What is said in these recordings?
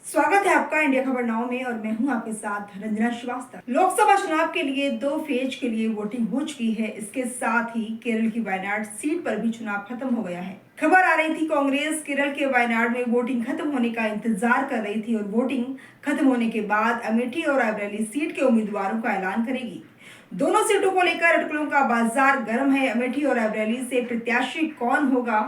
स्वागत है आपका इंडिया खबर नाउ में और मैं हूं आपके साथ रंजना श्रीवास्तव। लोकसभा चुनाव के लिए 2 फेज के लिए वोटिंग हो चुकी है। इसके साथ ही केरल की वायनाड सीट पर भी चुनाव खत्म हो गया है। खबर आ रही थी कांग्रेस केरल के वायनाड में वोटिंग खत्म होने का इंतजार कर रही थी और वोटिंग खत्म होने के बाद अमेठी और रायबरेली सीट के उम्मीदवारों का ऐलान करेगी। दोनों सीटों को लेकर अटकलों का बाजार गर्म है। अमेठी और रायबरेली से प्रत्याशी कौन होगा,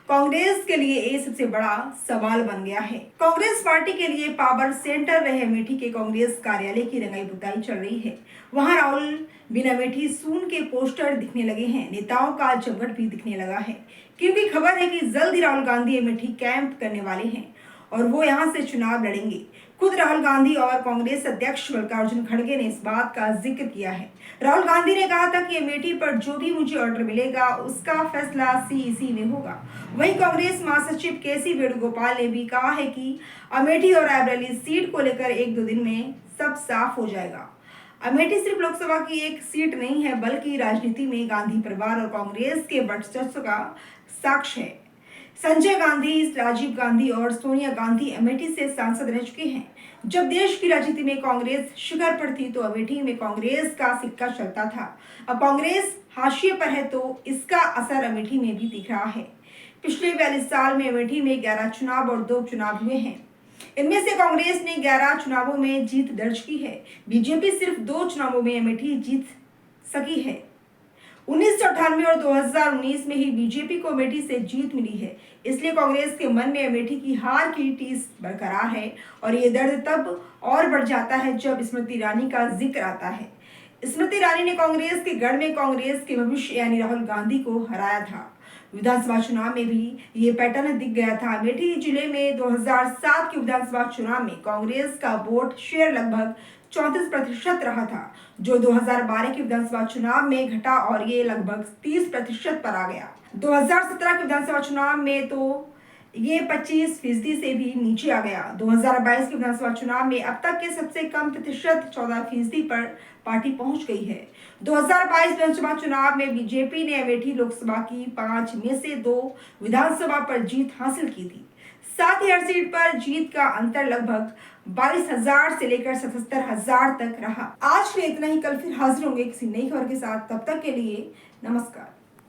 कांग्रेस के लिए ये सबसे बड़ा सवाल बन गया है। कांग्रेस पार्टी के लिए पावर सेंटर रहे अमेठी के कांग्रेस कार्यालय की रंगाई पुताई चल रही है। वहां राहुल बिन अमेठी सून के पोस्टर दिखने लगे हैं। नेताओं का जमघट भी दिखने लगा है, क्योंकि खबर है कि जल्द ही राहुल गांधी अमेठी कैंप करने वाले हैं और वो यहां से चुनाव लड़ेंगे। खुद राहुल गांधी और कांग्रेस अध्यक्ष मल्लिकार्जुन खड़गे ने इस बात का जिक्र किया है। राहुल गांधी ने कहा था कि अमेठी पर जो भी मुझे ऑर्डर मिलेगा उसका फैसला सीईसी में होगा। वहीं कांग्रेस महासचिव केसी वेणुगोपाल ने भी कहा है कि अमेठी और रायबरेली सीट को लेकर 1-2 दिन में सब साफ हो जाएगा। अमेठी सिर्फ लोकसभा की एक सीट नहीं है, बल्कि राजनीति में गांधी परिवार और कांग्रेस के वर्चस्व का साक्ष्य है। संजय गांधी, राजीव गांधी और सोनिया गांधी अमेठी से सांसद रह चुके हैं। जब देश की राजनीति में कांग्रेस शिखर पर थी तो अमेठी में कांग्रेस का सिक्का चलता था। अब कांग्रेस हाशिए पर है तो इसका असर अमेठी में भी दिख रहा है। पिछले 42 साल में अमेठी में 11 चुनाव और 2 उपचुनाव हुए हैं। इनमें से कांग्रेस ने 11 चुनावों में जीत दर्ज की है। बीजेपी सिर्फ 2 चुनावों में अमेठी जीत सकी है। 1998 और 2019 में ही बीजेपी को अमेठी से जीत मिली है। इसलिए कांग्रेस के मन में अमेठी की हार की टीस बरकरार है और ये दर्द तब और बढ़ जाता है जब स्मृति ईरानी का जिक्र आता है। स्मृति ईरानी ने कांग्रेस के गढ़ में कांग्रेस के भविष्य यानी राहुल गांधी को हराया था। विधानसभा चुनाव में भी ये पैटर्न दिख गया था। अमेठी जिले में 2007 के विधानसभा चुनाव में कांग्रेस का वोट शेयर लगभग 34% रहा था, जो 2012 के विधानसभा चुनाव में घटा और ये लगभग 30% पर आ गया। 2017 के विधानसभा चुनाव में तो ये 25% से भी नीचे आ गया। 2022 के विधानसभा चुनाव में अब तक के सबसे कम प्रतिशत 14% पर पार्टी पहुंच गई है। 2022 विधानसभा चुनाव में बीजेपी ने अमेठी लोकसभा की 5 में से 2 विधानसभा पर जीत हासिल की थी। साथ ही हर सीट पर जीत का अंतर लगभग 22,000 से लेकर 77,000 तक रहा। आज के लिए इतना ही। कल फिर हाजिर होंगे किसी नई खबर के साथ। तब तक के लिए नमस्कार।